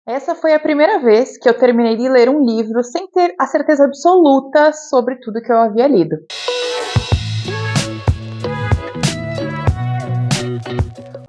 Essa foi a primeira vez que eu terminei de ler um livro sem ter a certeza absoluta sobre tudo que eu havia lido.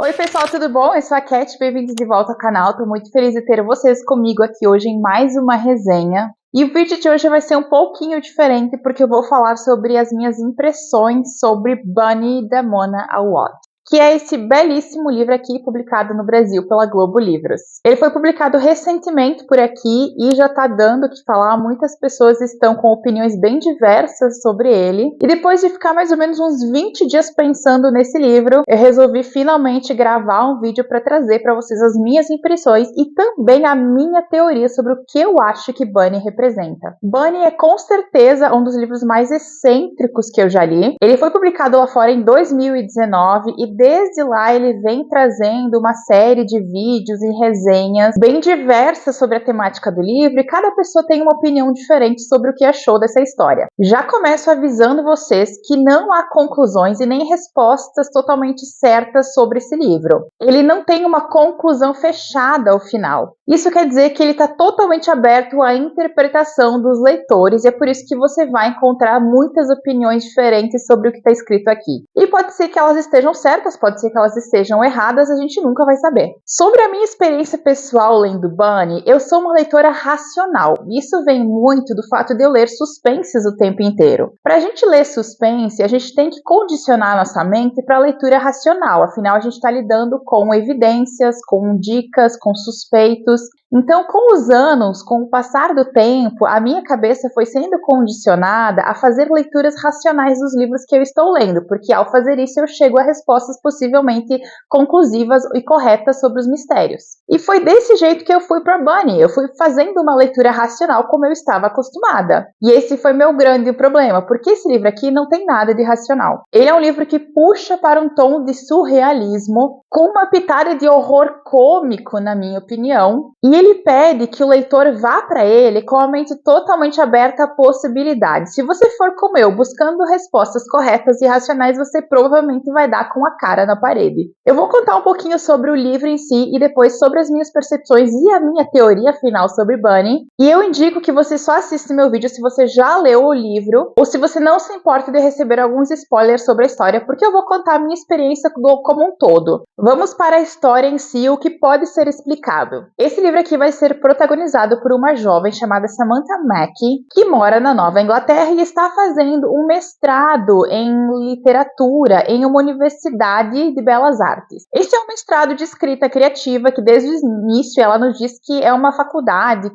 Oi pessoal, tudo bom? Eu sou a Cat, bem-vindos de volta ao canal. Estou muito feliz de ter vocês comigo aqui hoje em mais uma resenha. E o vídeo de hoje vai ser um pouquinho diferente porque eu vou falar sobre as minhas impressões sobre Bunny da Mona Awad, que é esse belíssimo livro aqui publicado no Brasil pela Globo Livros. Ele foi publicado recentemente por aqui e já tá dando o que falar. Muitas pessoas estão com opiniões bem diversas sobre ele. E depois de ficar mais ou menos uns 20 dias pensando nesse livro, eu resolvi finalmente gravar um vídeo para trazer para vocês as minhas impressões e também a minha teoria sobre o que eu acho que Bunny representa. Bunny é com certeza um dos livros mais excêntricos que eu já li. Ele foi publicado lá fora em 2019 e desde lá ele vem trazendo uma série de vídeos e resenhas bem diversas sobre a temática do livro e cada pessoa tem uma opinião diferente sobre o que achou dessa história. Já começo avisando vocês que não há conclusões e nem respostas totalmente certas sobre esse livro. Ele não tem uma conclusão fechada ao final. Isso quer dizer que ele está totalmente aberto à interpretação dos leitores e é por isso que você vai encontrar muitas opiniões diferentes sobre o que está escrito aqui. E pode ser que elas estejam certas, pode ser que elas estejam erradas, a gente nunca vai saber. Sobre a minha experiência pessoal lendo Bunny, eu sou uma leitora racional. Isso vem muito do fato de eu ler suspenses o tempo inteiro. Para a gente ler suspense, a gente tem que condicionar nossa mente para a leitura racional, afinal a gente está lidando com evidências, com dicas, com suspeitos. Então, com os anos, com o passar do tempo, a minha cabeça foi sendo condicionada a fazer leituras racionais dos livros que eu estou lendo, porque ao fazer isso eu chego a respostas possivelmente conclusivas e corretas sobre os mistérios. E foi desse jeito que eu fui para Bunny, eu fui fazendo uma leitura racional como eu estava acostumada. E esse foi meu grande problema, porque esse livro aqui não tem nada de racional. Ele é um livro que puxa para um tom de surrealismo, com uma pitada de horror cômico, na minha opinião, e ele pede que o leitor vá para ele com a mente totalmente aberta a possibilidades. Se você for como eu, buscando respostas corretas e racionais, você provavelmente vai dar com a cara na parede. Eu vou contar um pouquinho sobre o livro em si e depois sobre as minhas percepções e a minha teoria final sobre Bunny. E eu indico que você só assista meu vídeo se você já leu o livro ou se você não se importa de receber alguns spoilers sobre a história, porque eu vou contar a minha experiência como um todo. Vamos para a história em si, o que pode ser explicado. Esse livro aqui vai ser protagonizado por uma jovem chamada Samantha Mackey, que mora na Nova Inglaterra e está fazendo um mestrado em literatura em uma universidade de belas artes. Esse é um mestrado de escrita criativa que desde o início ela nos diz que é uma faculdade,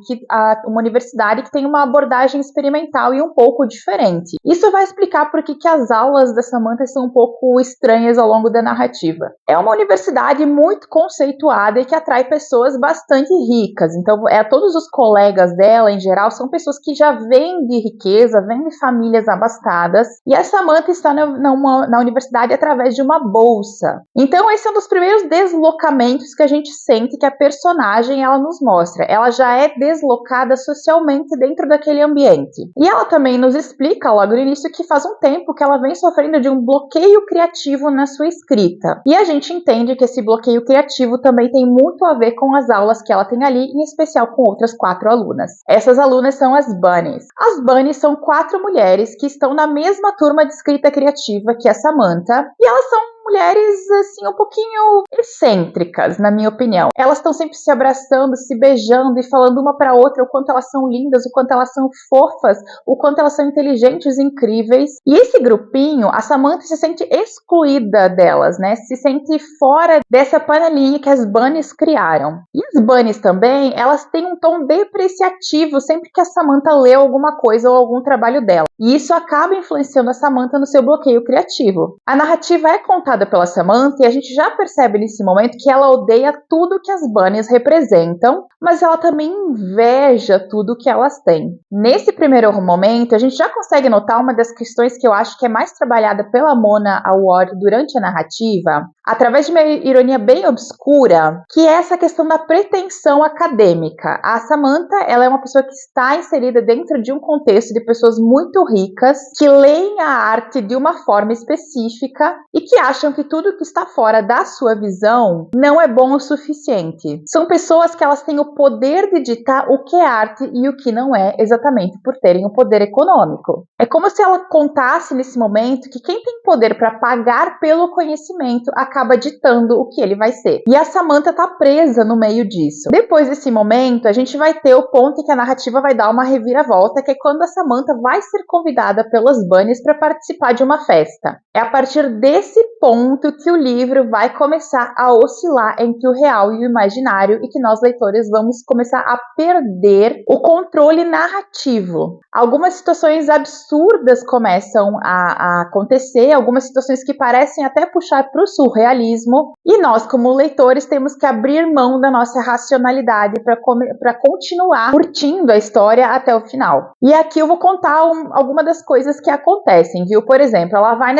uma universidade que tem uma abordagem experimental e um pouco diferente. Isso vai explicar por que as aulas da Samantha são um pouco estranhas ao longo da narrativa. É uma universidade muito conceituada e que atrai pessoas bastante ricas. Então, todos os colegas dela, em geral, são pessoas que já vêm de riqueza, vêm de famílias abastadas. E a Samantha está na universidade através de uma bolsa. Então, esse é um dos primeiros deslocamentos que a gente sente que a personagem ela nos mostra. Ela já é deslocada socialmente dentro daquele ambiente. E ela também nos explica logo no início que faz um tempo que ela vem sofrendo de um bloqueio criativo na sua escrita. E a gente entende que esse bloqueio criativo também tem muito a ver com as aulas que ela tem ali, em especial com outras 4 alunas. Essas alunas são as Bunnies. As Bunnies são 4 mulheres que estão na mesma turma de escrita criativa que a Samantha, e elas são mulheres, assim, um pouquinho excêntricas, na minha opinião. Elas estão sempre se abraçando, se beijando e falando uma para outra o quanto elas são lindas, o quanto elas são fofas, o quanto elas são inteligentes e incríveis. E esse grupinho, a Samantha se sente excluída delas, né? Se sente fora dessa panelinha que as Bunnies criaram. E as Bunnies também, elas têm um tom depreciativo sempre que a Samantha lê alguma coisa ou algum trabalho dela. E isso acaba influenciando a Samantha no seu bloqueio criativo. A narrativa é contada pela Samantha e a gente já percebe nesse momento que ela odeia tudo que as Bunnies representam, mas ela também inveja tudo que elas têm. Nesse primeiro momento, a gente já consegue notar uma das questões que eu acho que é mais trabalhada pela Mona Awad durante a narrativa, através de uma ironia bem obscura, que é essa questão da pretensão acadêmica. A Samantha, ela é uma pessoa que está inserida dentro de um contexto de pessoas muito ricas, que leem a arte de uma forma específica e que acham que tudo que está fora da sua visão não é bom o suficiente. São pessoas que elas têm o poder de ditar o que é arte e o que não é, exatamente por terem o poder econômico. É como se ela contasse nesse momento que quem tem poder para pagar pelo conhecimento acaba ditando o que ele vai ser. E a Samantha está presa no meio disso. Depois desse momento, a gente vai ter o ponto em que a narrativa vai dar uma reviravolta, que é quando a Samantha vai ser convidada pelas Bunnies para participar de uma festa. É a partir desse ponto que o livro vai começar a oscilar entre o real e o imaginário e que nós, leitores, vamos começar a perder o controle narrativo. Algumas situações absurdas começam a acontecer, algumas situações que parecem até puxar para o surrealismo, e nós, como leitores, temos que abrir mão da nossa racionalidade para continuar curtindo a história até o final. E aqui eu vou contar algumas das coisas que acontecem, viu? Por exemplo, ela vai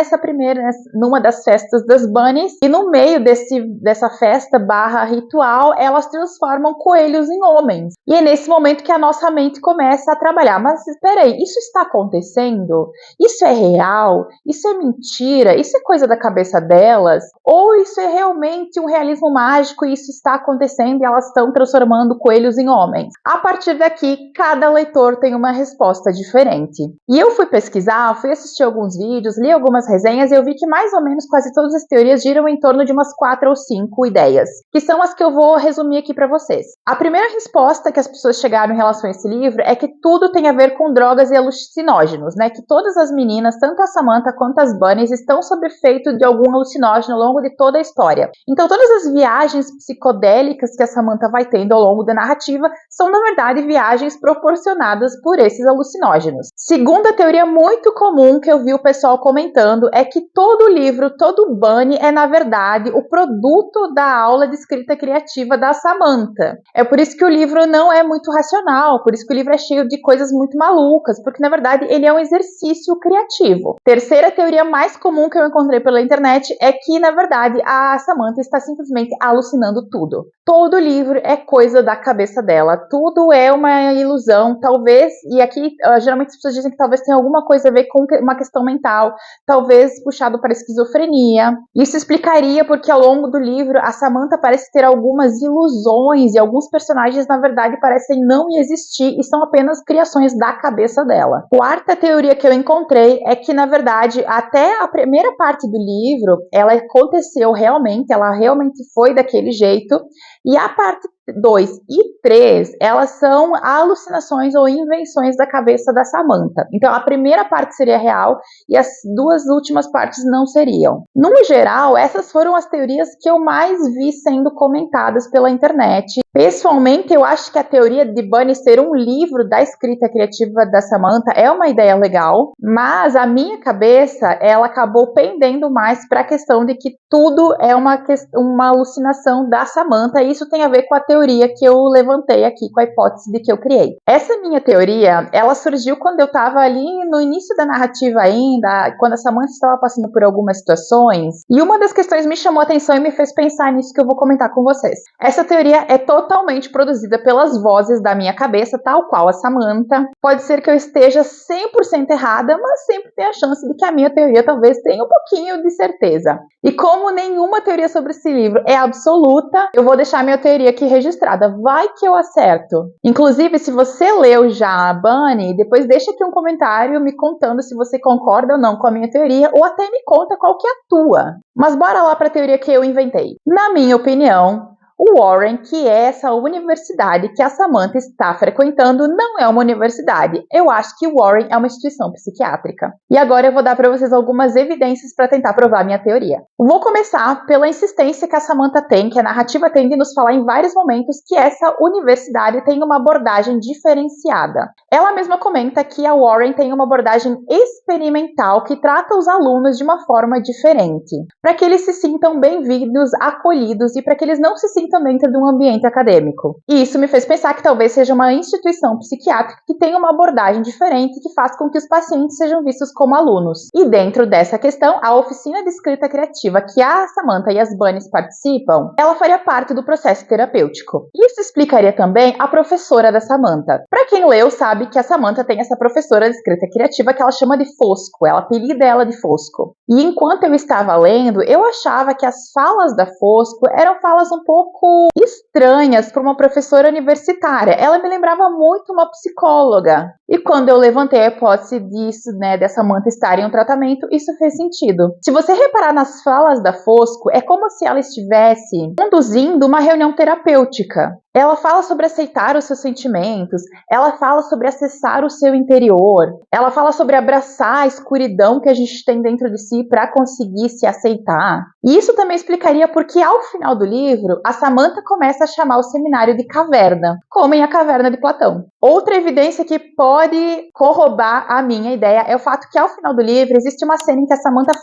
numa das festas das Bunnies, e no meio dessa festa / ritual, elas transformam coelhos em homens. E é nesse momento que a nossa mente começa a trabalhar. Mas espera aí, isso está acontecendo? Isso é real? Isso é mentira? Isso é coisa da cabeça delas? Ou isso é realmente um realismo mágico e isso está acontecendo e elas estão transformando coelhos em homens? A partir daqui, cada leitor tem uma resposta diferente. E eu fui pesquisar, fui assistir alguns vídeos, li algumas resenhas e eu vi que mais ou menos quase todas as teorias giram em torno de umas 4 ou 5 ideias, que são as que eu vou resumir aqui para vocês. A primeira resposta que as pessoas chegaram em relação a esse livro é que tudo tem a ver com drogas e alucinógenos, né? Que todas as meninas, tanto a Samantha quanto as Bunnies, estão sob efeito de algum alucinógeno ao longo de toda a história. Então todas as viagens psicodélicas que a Samantha vai tendo ao longo da narrativa são, na verdade, viagens proporcionadas por esses alucinógenos. Segunda teoria muito comum que eu vi o pessoal comentando é que todo livro, todo Bunny é, na verdade, o produto da aula de escrita criativa da Samantha. É por isso que o livro não é muito racional, por isso que o livro é cheio de coisas muito malucas, porque, na verdade, ele é um exercício criativo. Terceira teoria mais comum que eu encontrei pela internet é que, na verdade, a Samantha está simplesmente alucinando tudo. Todo livro é coisa da cabeça dela, tudo é uma ilusão, talvez, e aqui geralmente as pessoas dizem que talvez tenha alguma coisa a ver com uma questão mental, talvez puxado para esquizofrenia. Isso explicaria porque ao longo do livro a Samantha parece ter algumas ilusões e alguns personagens na verdade parecem não existir e são apenas criações da cabeça dela. Quarta teoria que eu encontrei é que na verdade até a primeira parte do livro ela aconteceu realmente, ela realmente foi daquele jeito, e a parte 2 e 3, elas são alucinações ou invenções da cabeça da Samantha. Então, a primeira parte seria real e as duas últimas partes não seriam. No geral, essas foram as teorias que eu mais vi sendo comentadas pela internet. Pessoalmente, eu acho que a teoria de Bunny ser um livro da escrita criativa da Samantha é uma ideia legal, mas a minha cabeça, ela acabou pendendo mais para a questão de que tudo é uma alucinação da Samantha, e isso tem a ver com a teoria que eu levantei aqui, com a hipótese de que eu criei. Essa minha teoria, ela surgiu quando eu estava ali no início da narrativa ainda, quando a Samantha estava passando por algumas situações, e uma das questões me chamou a atenção e me fez pensar nisso que eu vou comentar com vocês. Essa teoria é totalmente produzida pelas vozes da minha cabeça, tal qual a Samantha. Pode ser que eu esteja 100% errada, mas sempre tem a chance de que a minha teoria talvez tenha um pouquinho de certeza. E como nenhuma teoria sobre esse livro é absoluta, eu vou deixar minha teoria aqui registrada. Vai que eu acerto. Inclusive, se você leu já a Bunny, depois deixa aqui um comentário me contando se você concorda ou não com a minha teoria, ou até me conta qual que é a tua. Mas bora lá para a teoria que eu inventei. Na minha opinião, o Warren, que é essa universidade que a Samantha está frequentando, não é uma universidade. Eu acho que o Warren é uma instituição psiquiátrica. E agora eu vou dar para vocês algumas evidências para tentar provar minha teoria. Vou começar pela insistência que a Samantha tem, que a narrativa tem de nos falar em vários momentos que essa universidade tem uma abordagem diferenciada. Ela mesma comenta que a Warren tem uma abordagem experimental que trata os alunos de uma forma diferente, para que eles se sintam bem-vindos, acolhidos e para que eles não se sintam assim também dentro de um ambiente acadêmico. E isso me fez pensar que talvez seja uma instituição psiquiátrica que tenha uma abordagem diferente que faz com que os pacientes sejam vistos como alunos. E dentro dessa questão, a oficina de escrita criativa que a Samantha e as Bunnies participam, ela faria parte do processo terapêutico. Isso explicaria também a professora da Samantha. Para quem leu, sabe que a Samantha tem essa professora de escrita criativa que ela chama de Fosco, ela apelida ela de Fosco. E enquanto eu estava lendo, eu achava que as falas da Fosco eram falas um pouco estranhas para uma professora universitária. Ela me lembrava muito uma psicóloga. E quando eu levantei a hipótese disso, dessa Samantha estar em um tratamento, isso fez sentido. Se você reparar nas falas da Fosco, é como se ela estivesse conduzindo uma reunião terapêutica. Ela fala sobre aceitar os seus sentimentos, ela fala sobre acessar o seu interior, ela fala sobre abraçar a escuridão que a gente tem dentro de si para conseguir se aceitar. E isso também explicaria porque ao final do livro, a Samantha começa a chamar o seminário de caverna, como em A Caverna de Platão. Outra evidência que pode corroborar a minha ideia é o fato que ao final do livro existe uma cena em que a Samantha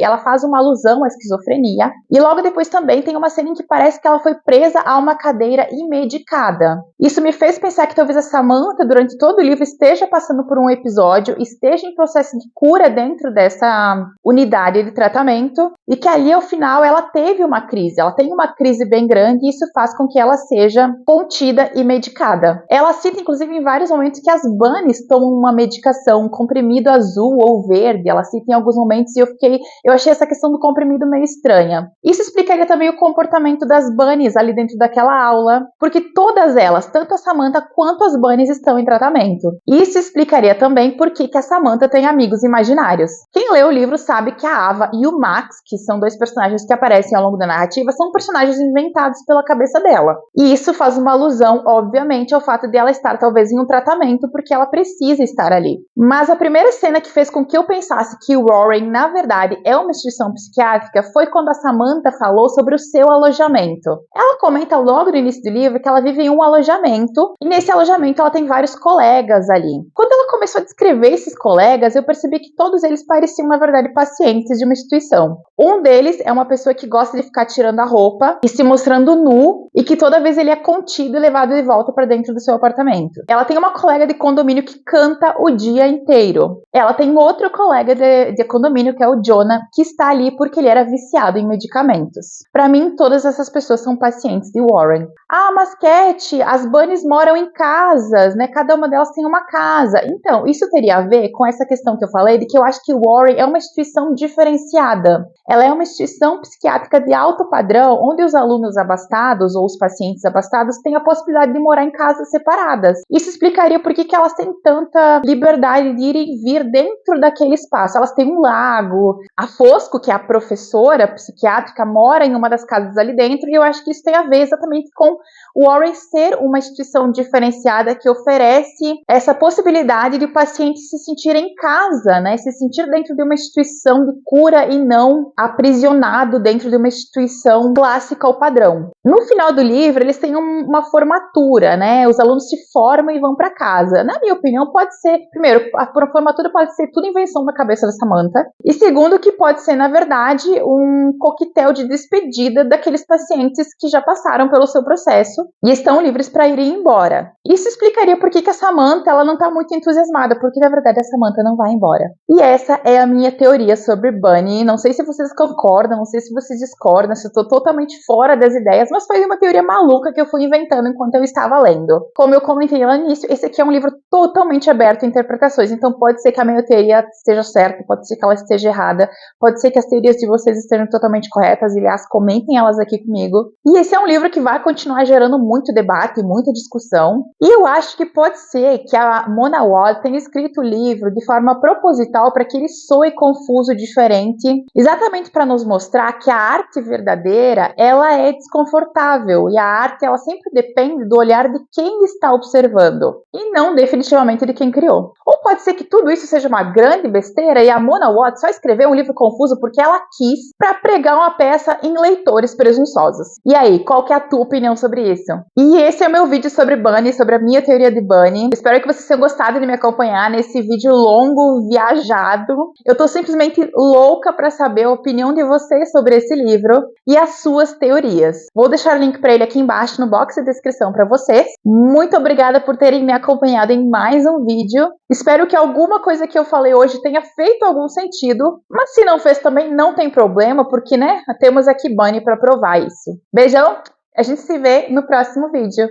ela faz uma alusão à esquizofrenia, e logo depois também tem uma cena em que parece que ela foi presa a uma cadeira e medicada. Isso me fez pensar que talvez a Samantha, durante todo o livro, esteja passando por um episódio, esteja em processo de cura dentro dessa unidade de tratamento, e que ali, ao final, ela teve uma crise. Ela tem uma crise bem grande, e isso faz com que ela seja contida e medicada. Ela cita, inclusive, em vários momentos que as Bunnies tomam uma medicação, um comprimido azul ou verde. Ela cita em alguns momentos, e eu achei essa questão do comprimido meio estranha. Isso explicaria também o comportamento das Bunnies ali dentro daquela aula, porque todas elas, tanto a Samantha quanto as Bunnies, estão em tratamento. Isso explicaria também por que a Samantha tem amigos imaginários. Quem lê o livro sabe que a Ava e o Max, que são dois personagens que aparecem ao longo da narrativa, são personagens inventados pela cabeça dela. E isso faz uma alusão, obviamente, ao fato de ela estar talvez em um tratamento, porque ela precisa estar ali. Mas a primeira cena que fez com que eu pensasse que o Warren, na verdade, é uma instituição psiquiátrica foi quando a Samantha falou sobre o seu alojamento. Ela comenta logo no início do livro que ela vive em um alojamento, e nesse alojamento ela tem vários colegas ali. Quando ela começou a descrever esses colegas, eu percebi que todos eles pareciam, na verdade, pacientes de uma instituição. Um deles é uma pessoa que gosta de ficar tirando a roupa e se mostrando nu, e que toda vez ele é contido e levado de volta para dentro do seu apartamento. Ela tem uma colega de condomínio que canta o dia inteiro. Ela tem outro colega de condomínio, que é o Jonah, que está ali porque ele era viciado em medicamentos. Para mim, todas essas pessoas são pacientes de Warren. Ah, mas Cat, as Bunnies moram em casas, Cada uma delas tem uma casa. Então, isso teria a ver com essa questão que eu falei, de que eu acho que o Warren é uma instituição diferenciada. Ela é uma instituição psiquiátrica de alto padrão, onde os alunos abastados ou os pacientes abastados têm a possibilidade de morar em casas separadas. Isso explicaria por que elas têm tanta liberdade de ir e vir dentro daquele espaço. Elas têm um lago. A Fosco, que é a professora psiquiátrica, mora em uma das casas ali dentro, e eu acho que isso tem a ver exatamente com o Warren ser uma instituição diferenciada que oferece essa possibilidade de o paciente se sentir em casa, se sentir dentro de uma instituição de cura e não aprisionado dentro de uma instituição clássica ou padrão. No final do livro, eles têm uma formatura, Os alunos se formam e vão para casa. Na minha opinião, pode ser, primeiro, a formatura pode ser tudo invenção da cabeça da Samantha, e segundo, que pode ser, na verdade, um coquetel de despedida daqueles pacientes que já passaram pelo seu processo e estão livres para irem embora. Isso explicaria por que a Samantha ela não está muito entusiasmada, porque na verdade a Samantha não vai embora. E essa é a minha teoria sobre Bunny. Não sei se vocês concordam, não sei se vocês discordam, se eu estou totalmente fora das ideias, mas foi uma teoria maluca que eu fui inventando enquanto eu estava lendo. Como eu comentei lá no início, esse aqui é um livro totalmente aberto a interpretações, então pode ser que a minha teoria esteja certa, pode ser que ela esteja errada, pode ser que as teorias de vocês estejam totalmente corretas, aliás, comentem elas aqui comigo. E esse é um livro que vai continuar gerando muito debate, muita discussão, e eu acho que pode ser que a Mona Wad tenha escrito o livro de forma proposital para que ele soe confuso, diferente, exatamente para nos mostrar que a arte verdadeira, ela é desconfortável, e a arte, ela sempre depende do olhar de quem está observando, e não definitivamente de quem criou. Ou pode ser que tudo isso seja uma grande besteira e a Mona Wad só escreveu um livro confuso porque ela quis para pregar uma peça em leitores presunçosos. E aí, qual que é a tua opinião sobre isso? isso. E esse é o meu vídeo sobre Bunny, sobre a minha teoria de Bunny. Espero que vocês tenham gostado de me acompanhar nesse vídeo longo, viajado. Eu tô simplesmente louca pra saber a opinião de vocês sobre esse livro e as suas teorias. Vou deixar o link pra ele aqui embaixo no box de descrição pra vocês. Muito obrigada por terem me acompanhado em mais um vídeo. Espero que alguma coisa que eu falei hoje tenha feito algum sentido, mas se não fez também não tem problema, porque, né, temos aqui Bunny pra provar isso. Beijão, a gente se vê no próximo vídeo.